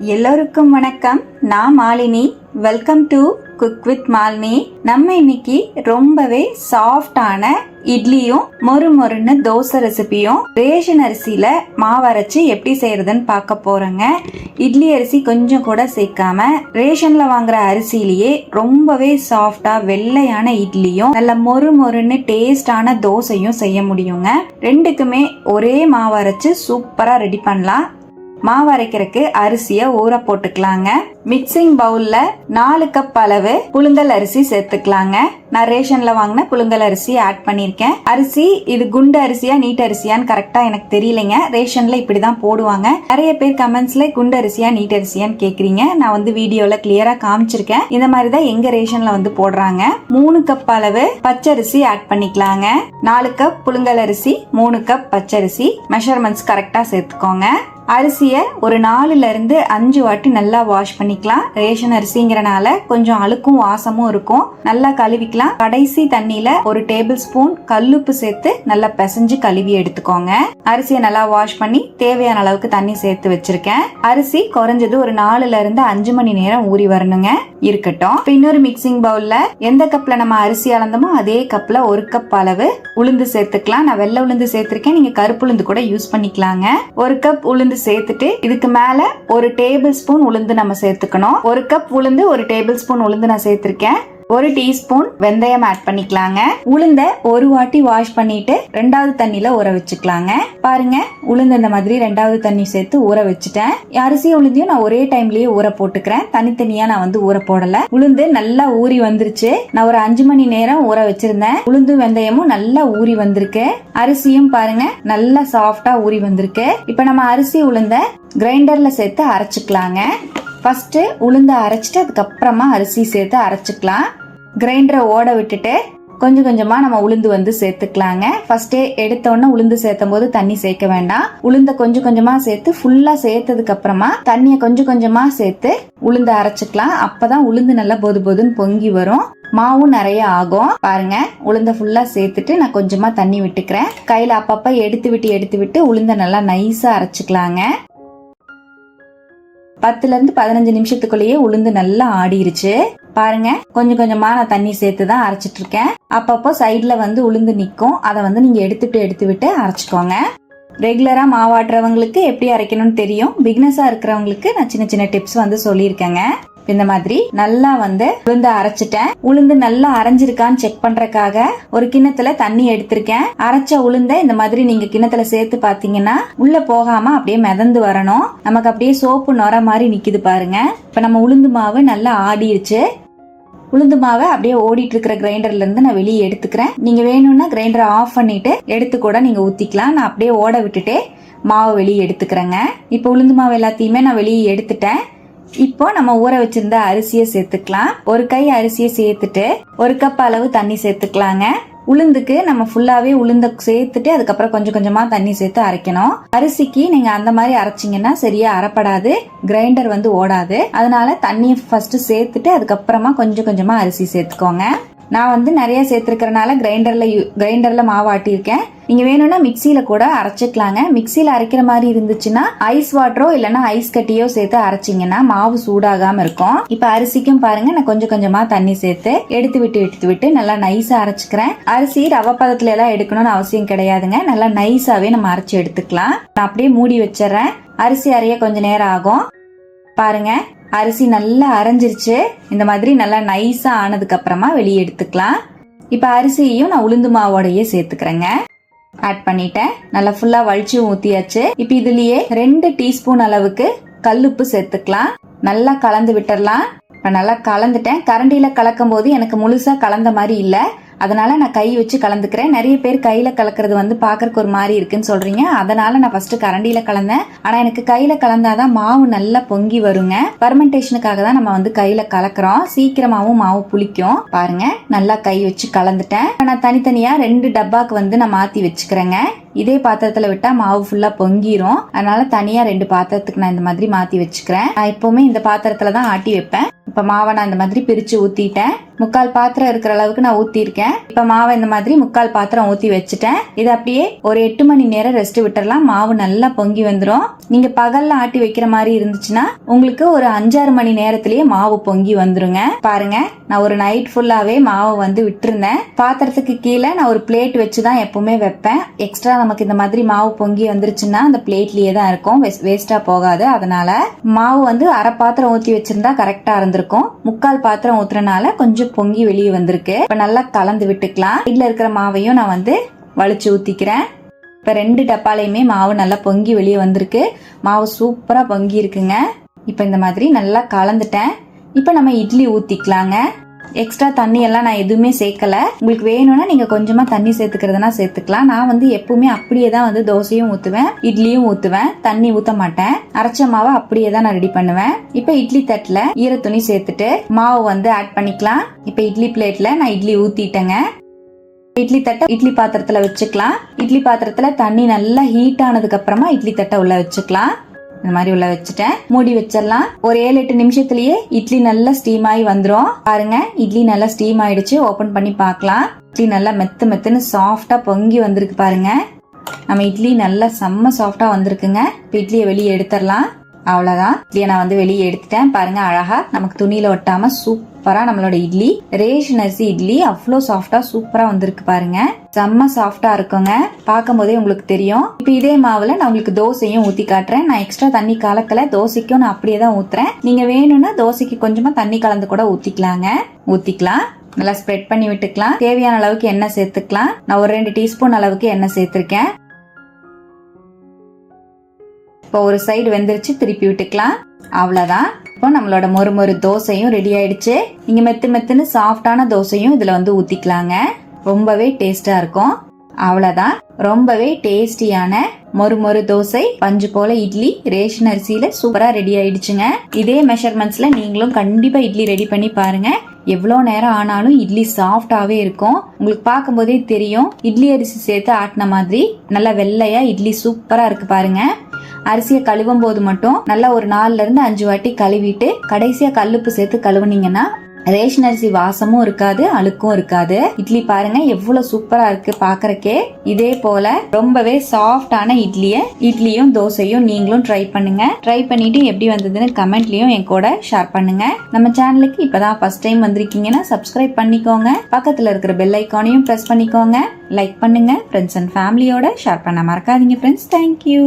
எல்லோருக்கும் வணக்கம். நான் Malini. Welcome to cook with Malini. நம்ம இன்னைக்கு ரொம்பவே சாஃப்டான இட்லியும் மொறுமொறுன்னு தோசை ரெசிபியும் ரேஷன் அரிசியில மாவு அரைச்சு எப்படி செய்யறதுன்னு பார்க்க போறோங்க. இட்லி அரிசி கொஞ்சம் கூட சேர்க்காம ரேஷன்ல வாங்குற அரிசியிலேயே ரொம்பவே சாஃப்டா வெள்ளையான இட்லியும் நல்ல மொறுமொறுன்னு டேஸ்டான தோசையும் செய்ய முடியுங்க. ரெண்டுக்குமே ஒரே மாவு அரைச்சு சூப்பரா ரெடி பண்ணலாம். மாவு அரைக்கிறதுக்கு அரிசியை ஊற போட்டுக்கலாங்க. மிக்சிங் பவுல்ல 4 கப் அளவு புழுங்கல் அரிசி சேர்த்துக்கலாங்க. நான் ரேஷன்ல வாங்கின புழுங்கல் அரிசி ஆட் பண்ணிருக்கேன். அரிசி இது குண்டு அரிசியா நீட் அரிசியான்னு கரெக்டா எனக்கு தெரியலைங்க. ரேஷன்ல இப்படிதான் போடுவாங்க. நிறைய பேர் கமெண்ட்ஸ்ல குண்டு அரிசியா நீட் அரிசியான்னு கேக்குறீங்க. நான் வீடியோல கிளியரா காமிச்சிருக்கேன். இந்த மாதிரிதான் எங்க ரேஷன்ல போடுறாங்க. 3 கப் அளவு பச்சரிசி ஆட் பண்ணிக்கலாங்க. 4 கப் புழுங்கல் அரிசி, 3 கப் பச்சரிசி. மெஷர்மெண்ட்ஸ் கரெக்டா சேர்த்துக்கோங்க. அரிசியை ஒரு 4ல இருந்து 5 வாட்டி நல்லா வாஷ் பண்ணிக்கலாம். ரேஷன் அரிசிங்கிறனால கொஞ்சம் அழுக்கும் வாசமும் இருக்கும். நல்லா கழுவிக்கலாம். கடைசி தண்ணியில ஒரு டேபிள் ஸ்பூன் கல்லுப்பு சேர்த்து நல்லா பிசைஞ்சு கழுவி எடுத்துக்கோங்க. அரிசியை நல்லா வாஷ் பண்ணி தேவையான அளவுக்கு தண்ணி சேர்த்து வச்சிருக்கேன். அரிசி குறைஞ்சது ஒரு 4ல இருந்து 5 மணி நேரம் ஊறி வரணுங்க. இருக்கட்டும். இன்னொரு மிக்சிங் பவுல்ல எந்த கப்ல நம்ம அரிசி அளந்தோமோ அதே கப்ல 1 கப் அளவு உளுந்து சேர்த்துக்கலாம். நான் வெள்ளை உளுந்து சேர்த்திருக்கேன். நீங்க கருப்பு உளுந்து கூட யூஸ் பண்ணிக்கலாங்க. 1 கப் உளுந்து சேர்த்துட்டு இதுக்கு மேல ஒரு டேபிள் ஸ்பூன் உளுந்து நம்ம சேர்த்துக்கணும். 1 கப் உளுந்து, 1 டேபிள் ஸ்பூன் உளுந்து நான் சேர்த்திருக்கேன். 1 டீஸ்பூன் வெந்தயம் ஆட் பண்ணிக்கலாங்க. உளுந்த ஒரு வாட்டி வாஷ் பண்ணிட்டு 2வது தண்ணியில ஊற வச்சுக்கலாங்க. பாருங்க, உளுந்து இந்த மாதிரி 2வது தண்ணி சேர்த்து ஊற வச்சுட்டேன். அரிசி உளுந்தையும் நான் ஒரே டைம்லயே ஊற போட்டுக்கிறேன். தனித்தனியா நான் ஊற போடல. உளுந்து நல்லா ஊறி வந்துருச்சு. நான் ஒரு 5 மணி நேரம் ஊற வச்சிருந்தேன். உளுந்து வெந்தயமும் நல்லா ஊறி வந்திருக்கு. அரிசியும் பாருங்க நல்லா சாஃப்டா ஊறி வந்திருக்கு. இப்ப நம்ம அரிசி உளுந்த கிரைண்டர்ல சேர்த்து அரைச்சுக்கலாங்க. ஃபர்ஸ்ட் உளுந்த அரைச்சிட்டு அதுக்கப்புறமா அரிசி சேர்த்து அரைச்சுக்கலாம். கிரைண்டரை ஓட விட்டுட்டு கொஞ்சம் கொஞ்சமா நம்ம உளுந்து சேர்த்துக்கலாங்க. ஃபர்ஸ்டே எடுத்தோன்னா உளுந்து சேர்த்தும் போது தண்ணி சேர்க்க வேண்டாம். உளுந்த கொஞ்சம் கொஞ்சமா சேர்த்து ஃபுல்லா சேர்த்ததுக்கு அப்புறமா தண்ணிய கொஞ்சம் கொஞ்சமா சேர்த்து உளுந்து அரைச்சுக்கலாம். அப்பதான் உளுந்து நல்லா பொது பொதுன்னு பொங்கி வரும். மாவும் நிறைய ஆகும். பாருங்க, உளுந்த ஃபுல்லா சேர்த்துட்டு நான் கொஞ்சமா தண்ணி விட்டுக்கிறேன். கையில அப்பப்ப எடுத்து விட்டு உளுந்த நல்லா நைஸா அரைச்சுக்கலாங்க. 10ல இருந்து 15 நிமிஷத்துக்குள்ளேயே உளுந்து நல்லா ஆடிருச்சு. பாருங்க, கொஞ்சம் கொஞ்சமா நான் தண்ணி சேர்த்து தான் அரைச்சிட்டு இருக்கேன். அப்பப்போ சைட்ல உளுந்து நிக்கும். அதை நீங்க எடுத்து விட்டு அரைச்சுக்கோங்க. ரெகுலரா மாவாட்டுறவங்களுக்கு எப்படி அரைக்கணும்னு தெரியும். பிகினஸா இருக்கிறவங்களுக்கு நான் சின்ன சின்ன டிப்ஸ் சொல்லியிருக்கேங்க. இந்த மாதிரி நல்லா உளுந்து அரைச்சிட்டேன். உளுந்து நல்லா அரைஞ்சிருக்கான்னு செக் பண்றதுக்காக ஒரு கிண்ணத்துல தண்ணி எடுத்திருக்கேன். அரைச்ச உளுந்த இந்த மாதிரி நீங்க கிண்ணத்துல சேர்த்து பாத்தீங்கன்னா உள்ள போகாம அப்படியே மிதந்து வரணும். நமக்கு அப்படியே சோப்பு நொர மாதிரி நிக்குது பாருங்க. இப்ப நம்ம உளுந்து மாவு நல்லா ஆடிடுச்சு. உளுந்து மாவை அப்படியே ஓடிட்டு இருக்கிற கிரைண்டர்ல இருந்து நான் வெளியே எடுத்துக்கிறேன். நீங்க வேணும்னா கிரைண்டரை ஆஃப் பண்ணிட்டு எடுத்து கூட நீங்க ஊத்திக்கலாம். நான் அப்படியே ஓட விட்டுட்டு மாவு வெளியே எடுத்துக்கிறேங்க. இப்ப உளுந்து மாவு எல்லாத்தையுமே நான் வெளியே எடுத்துட்டேன். இப்போ நம்ம ஊற வச்சிருந்த அரிசியை சேர்த்துக்கலாம். ஒரு கை அரிசியை சேர்த்துட்டு 1 கப் அளவு தண்ணி சேர்த்துக்கலாங்க. உளுந்துக்கு நம்ம ஃபுல்லாவே உளுந்த சேர்த்துட்டு அதுக்கப்புறம் கொஞ்சம் கொஞ்சமா தண்ணி சேர்த்து அரைக்கணும். அரிசிக்கு நீங்க அந்த மாதிரி அரைச்சிங்கன்னா சரியா அரைப்படாது, கிரைண்டர் ஓடாது. அதனால தண்ணியை ஃபர்ஸ்ட் சேர்த்துட்டு அதுக்கப்புறமா கொஞ்சம் கொஞ்சமா அரிசி சேர்த்துக்கோங்க. நான் நிறைய சேர்த்திருக்கிறனால கிரைண்டர்ல மாவு ஆட்டியிருக்கேன். நீங்க வேணும்னா மிக்சியில கூட அரைச்சிக்கலாங்க. மிக்சியில அரைக்கிற மாதிரி இருந்துச்சுன்னா ஐஸ் வாட்டரோ இல்லைன்னா ஐஸ் கட்டியோ சேர்த்து அரைச்சிங்கன்னா மாவு சூடாகாம இருக்கும். இப்ப அரிசிக்கும் பாருங்க, நான் கொஞ்சம் கொஞ்சமா தண்ணி சேர்த்து எடுத்து விட்டு நல்லா நைஸா அரைச்சுக்கிறேன். அரிசி ரவை பதத்துல எல்லாம் எடுக்கணும்னு அவசியம் கிடையாதுங்க. நல்லா நைஸாவே நம்ம அரைச்சு எடுத்துக்கலாம். நான் அப்படியே மூடி வச்சிடறேன். அரிசி அரைய கொஞ்ச நேரம் ஆகும். பாருங்க, அரிசி நல்லா அரைஞ்சிருச்சு. இந்த மாதிரி நல்லா நைஸா ஆனதுக்கு அப்புறமா வெளியே எடுத்துக்கலாம். இப்ப அரிசியையும் நான் உளுந்து மாவோடையே சேர்த்துக்கிறேங்க. ஆட் பண்ணிட்டேன். நல்லா ஃபுல்லா வலிச்சு ஊத்தியாச்சு. இப்ப இதுலயே 2 டீஸ்பூன் அளவுக்கு கல்லுப்பு சேர்த்துக்கலாம். நல்லா கலந்து விட்டுறலாம். இப்ப நல்லா கலந்துட்டேன். கரண்டியில கலக்கும் போது எனக்கு முழுசா கலந்த மாதிரி இல்ல. அதனால நான் கை வச்சு கலந்துக்கிறேன். நிறைய பேர் கையில கலக்கிறது பாக்கறதுக்கு ஒரு மாதிரி இருக்குன்னு சொல்றீங்க. அதனால நான் ஃபர்ஸ்ட் கரண்டியில கலந்தேன். ஆனா எனக்கு கையில கலந்தாதான் மாவு நல்லா பொங்கி வருங்க. பர்மெண்டேஷனுக்காக தான் நம்ம கையில கலக்குறோம். சீக்கிரமாவும் மாவு புளிக்கும். பாருங்க, நல்லா கை வச்சு கலந்துட்டேன். நான் தனித்தனியா 2 டப்பாக்கு நான் மாத்தி வச்சுக்கிறேங்க. இதே பாத்திரத்துல விட்டா மாவு ஃபுல்லா பொங்கிரும். அதனால தனியா 2 பாத்திரத்துக்கு நான் இந்த மாதிரி மாத்தி வச்சுக்கிறேன். நான் எப்பவுமே இந்த பாத்திரத்துல தான் ஆட்டி வைப்பேன். இப்ப மாவை நான் இந்த மாதிரி பிரிச்சு ஊத்திட்டேன். 3/4 பாத்திரம் இருக்கிற அளவுக்கு நான் ஊத்திருக்கேன். இப்ப மாவை இந்த மாதிரி 3/4 பாத்திரம் ஊத்தி வச்சுட்டேன். இது அப்படியே ஒரு 8 மணி நேரம் ரெஸ்ட் விட்டுறலாம். மாவு நல்லா பொங்கி வந்துடும். நீங்க பகல்ல ஆட்டி வைக்கிற மாதிரி இருந்துச்சுன்னா உங்களுக்கு ஒரு 5-6 மணி நேரத்திலேயே மாவு பொங்கி வந்துருங்க. பாருங்க, நான் ஒரு நைட் ஃபுல்லாவே மாவு வந்து விட்டுருந்தேன். பாத்திரத்துக்கு கீழே நான் ஒரு பிளேட் வச்சுதான் எப்பவுமே வைப்பேன். எக்ஸ்ட்ரா நமக்கு இந்த மாதிரி மாவு பொங்கி வந்துருச்சுன்னா அந்த பிளேட்லயே தான் இருக்கும், வேஸ்டா போகாது. அதனால மாவு வந்து அரை பாத்திரம் ஊத்தி வச்சிருந்தா கரெக்டா இருந்திருக்கும். 3/4 பாத்திரம் ஊத்துறனால கொஞ்சம் பொங்கி வெளியே வந்திருக்கு. இப்ப நல்லா கலந்து விட்டுக்கலாம். இதுல இருக்கிற மாவையும் நான் வந்து வலிச்சு ஊத்திக்கிறேன். இப்ப 2 டப்பாலையுமே மாவு நல்லா பொங்கி வெளியே வந்திருக்கு. மாவு சூப்பரா பொங்கி இருக்குங்க. இப்ப இந்த மாதிரி நல்லா கலந்துட்டேன். இப்ப நம்ம இட்லி ஊத்திக்கலாங்க. எக்ஸ்ட்ரா தண்ணி எல்லாம் நான் எதுவுமே சேர்க்கல. உங்களுக்கு வேணும்னா நீங்க கொஞ்சமா தண்ணி சேர்த்துக்கிறதுனா சேர்த்துக்கலாம். நான் வந்து எப்பவுமே அப்படியே தான் வந்து தோசையும் ஊத்துவேன், இட்லியும் ஊத்துவேன். தண்ணி ஊத்த மாட்டேன். அரைச்ச மாவை அப்படியே தான் நான் ரெடி பண்ணுவேன். இப்ப இட்லி தட்டுல ஈர துணி சேர்த்துட்டு மாவு வந்து ஆட் பண்ணிக்கலாம். இப்ப இட்லி பிளேட்ல நான் இட்லி ஊத்திட்டேங்க. இட்லி தட்டை இட்லி பாத்திரத்துல வச்சுக்கலாம். இட்லி பாத்திரத்துல தண்ணி நல்லா ஹீட் ஆனதுக்கு அப்புறமா இட்லி தட்டை உள்ள வச்சுக்கலாம். இந்த மாதிரி உள்ள வச்சுட்டேன். மூடி வச்சிடலாம். ஒரு 7-8 நிமிஷத்துலயே இட்லி நல்லா ஸ்டீம் ஆகி வந்துரும். பாருங்க, இட்லி நல்லா ஸ்டீம் ஆயிடுச்சு. ஓபன் பண்ணி பார்க்கலாம். இட்லி நல்லா மெத்துன்னு சாஃப்டா பொங்கி வந்திருக்கு பாருங்க. நம்ம இட்லி நல்லா செம்ம சாஃப்டா வந்திருக்குங்க. இப்ப இட்லியை வெளியே எடுத்துடலாம். அவ்வளவுதான், இட்லியை நான் வந்து வெளியே எடுத்துட்டேன். பாருங்க, அழகா நமக்கு துணியில ஒட்டாம சூப்பரா நம்மளோட இட்லி, ரேஷன் அரிசி இட்லி அவ்வளோ சாஃப்டா சூப்பரா வந்திருக்கு பாருங்க. செம்ம சாஃப்டா இருக்குங்க. பார்க்கும் போதே உங்களுக்கு தெரியும். இப்ப இதே மாவுல நான் உங்களுக்கு தோசையும் ஊத்தி காட்டுறேன். நான் எக்ஸ்ட்ரா தண்ணி கலக்கல, தோசைக்கும் நான் அப்படியே தான் ஊத்துறேன். நீங்க வேணும்னா தோசைக்கு கொஞ்சமா தண்ணி கலந்து கூட ஊத்திக்கலாம். நல்லா ஸ்ப்ரெட் பண்ணி விட்டுக்கலாம். தேவையான அளவுக்கு எண்ணெய் சேர்த்துக்கலாம். நான் ஒரு 2 டீஸ்பூன் அளவுக்கு எண்ணெய் சேர்த்திருக்கேன். இப்போ ஒரு சைடு வெந்துருச்சு, திருப்பி விட்டுக்கலாம். அவ்வளவுதான். இப்போ நம்மளோட மொறு தோசையும் ரெடி ஆயிடுச்சு. நீங்க மெத்துன்னு சாஃப்டான தோசையும் இதுல வந்து ஊத்திக்கலாங்க. ரொம்பவே டேஸ்டா இருக்கும். அவ்வளவுதான், ரொம்பவே டேஸ்டியான மொறு தோசை, பஞ்சு போல இட்லி ரேஷன் அரிசியில சூப்பரா ரெடி ஆயிடுச்சுங்க. இதே மெஷர்மெண்ட்ஸ்ல நீங்களும் கண்டிப்பா இட்லி ரெடி பண்ணி பாருங்க. எவ்வளவு நேரம் ஆனாலும் இட்லி சாஃப்டாவே இருக்கும். உங்களுக்கு பார்க்கும் போதே தெரியும், இட்லி அரிசி சேர்த்து ஆட்டின மாதிரி நல்லா வெள்ளையா இட்லி சூப்பரா இருக்கு பாருங்க. அரிசியை கழுவும் போது மட்டும் நல்லா ஒரு 4-5 வாட்டி கழுவிட்டு கடைசியா கல்லுப்பு சேர்த்து கழுவுனீங்கன்னா ரேஷன் அரிசி வாசமும் இருக்காது, அழுக்கும் இருக்காது. இட்லி பாருங்க எவ்வளவு சூப்பரா இருக்கு பாக்குறக்கே. இதே போல ரொம்பவே சாஃப்டான இட்லியும் தோசையும் நீங்களும் ட்ரை பண்ணுங்க. ட்ரை பண்ணிட்டு எப்படி வந்ததுன்னு கமெண்ட்லயும் என் கூட ஷேர் பண்ணுங்க. நம்ம சேனலுக்கு இப்பதான் ஃபர்ஸ்ட் டைம் வந்திருக்கீங்கன்னா சப்ஸ்கிரைப் பண்ணிக்கோங்க. பக்கத்துல இருக்கிற பெல் ஐக்கானையும் பிரஸ் பண்ணிக்கோங்க. லைக் பண்ணுங்க. ஃப்ரெண்ட்ஸ் அண்ட் ஃபேமிலியோட ஷேர் பண்ண மறக்காதீங்க ஃப்ரெண்ட்ஸ். தேங்க்யூ.